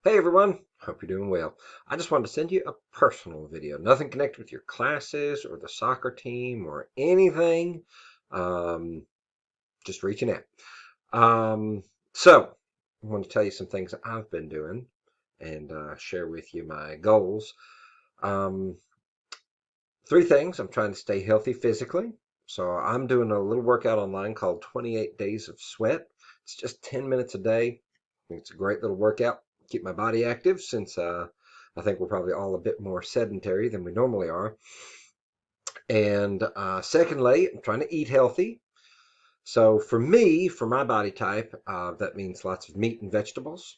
Hey everyone, hope you're doing well. I just wanted to send you a personal video. Nothing connected with your classes or the soccer team or anything. Um, just reaching out. So, I want to tell you some things I've been doing and share with you my goals. Um, Three things. I'm trying to stay healthy physically. So I'm doing a little workout online called 28 Days of Sweat. It's just 10 minutes a day. I think it's a great little workout. Keep my body active since I think we're probably all a bit more sedentary than we normally are. And secondly, I'm trying to eat healthy. So for me, for my body type, that means lots of meat and vegetables,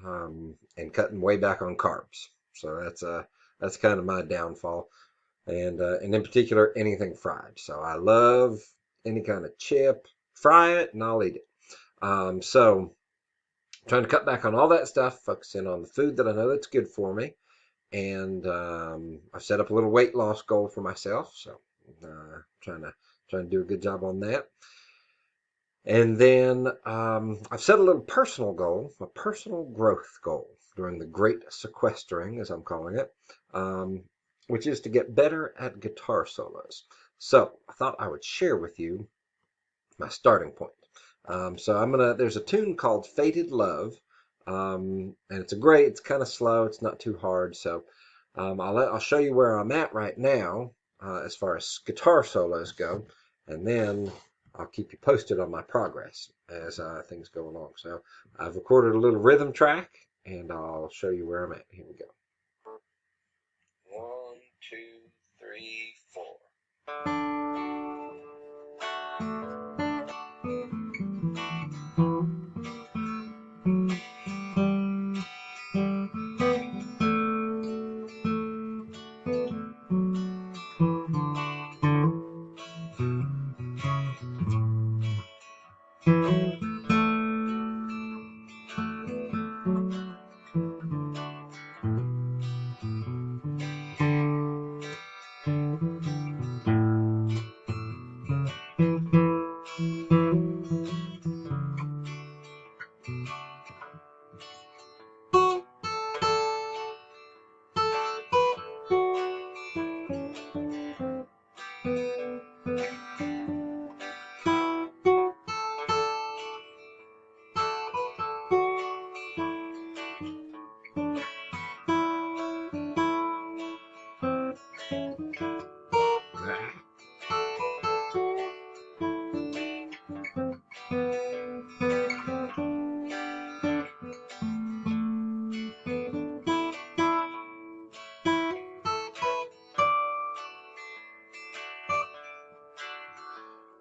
and cutting way back on carbs. So that's kind of my downfall, and in particular anything fried. So I love any kind of chip, fry it, and I'll eat it. So trying to cut back on all that stuff, focusing on the food that I know that's good for me, and I've set up a little weight loss goal for myself. So trying to do a good job on that. And then I've set a little personal goal, a personal growth goal during the great sequestering, as I'm calling it, um, which is to get better at guitar solos. So I thought I would share with you my starting point. There's a tune called Fated Love, and it's kind of slow, it's not too hard. So I'll show you where I'm at right now as far as guitar solos go, and then I'll keep you posted on my progress as things go along. So I've recorded a little rhythm track, and I'll show you where I'm at. Here we go. 1, 2, 3, 4.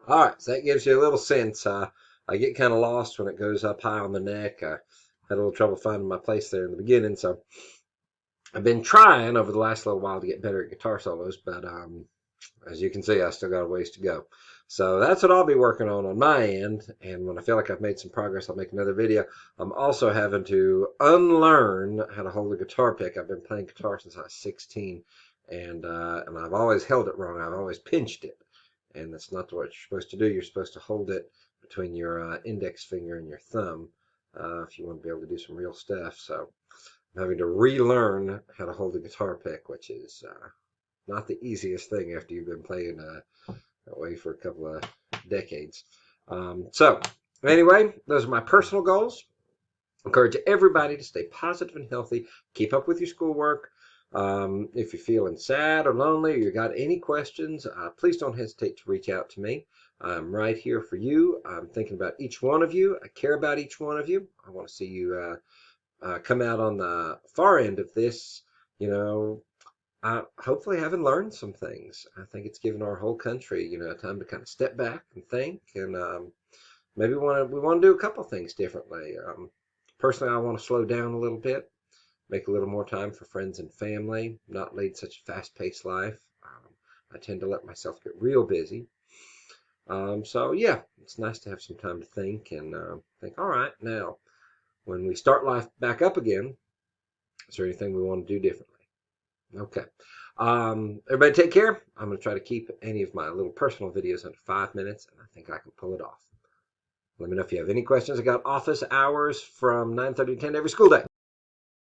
All right, so that gives you a little sense. I get kind of lost when it goes up high on the neck. I had a little trouble finding my place there in the beginning, so I've been trying over the last little while to get better at guitar solos, but as you can see, I still got a ways to go. So that's what I'll be working on my end, and when I feel like I've made some progress, I'll make another video. I'm also having to unlearn how to hold a guitar pick. I've been playing guitar since I was 16, and I've always held it wrong. I've always pinched it, and that's not what you're supposed to do. You're supposed to hold it between your index finger and your thumb if you want to be able to do some real stuff. So I'm having to relearn how to hold a guitar pick, which is not the easiest thing after you've been playing that way for a couple of decades. So anyway, those are my personal goals. Encourage everybody to stay positive and healthy. Keep up with your schoolwork. If you're feeling sad or lonely or you got any questions, please don't hesitate to reach out to me. I'm right here for you. I'm thinking about each one of you. I care about each one of you. I want to see you come out on the far end of this, you know, hopefully having learned some things. I think it's given our whole country, time to kind of step back and think, and maybe we want to do a couple things differently. Personally, I want to slow down a little bit, make a little more time for friends and family, not lead such a fast-paced life. I tend to let myself get real busy. So yeah, it's nice to have some time to think and think, all right, now when we start life back up again, is there anything we want to do differently? Okay. Everybody take care. I'm going to try to keep any of my little personal videos under 5 minutes, and I think I can pull it off. Let me know if you have any questions. I got office hours from 9:30 to 10 every school day.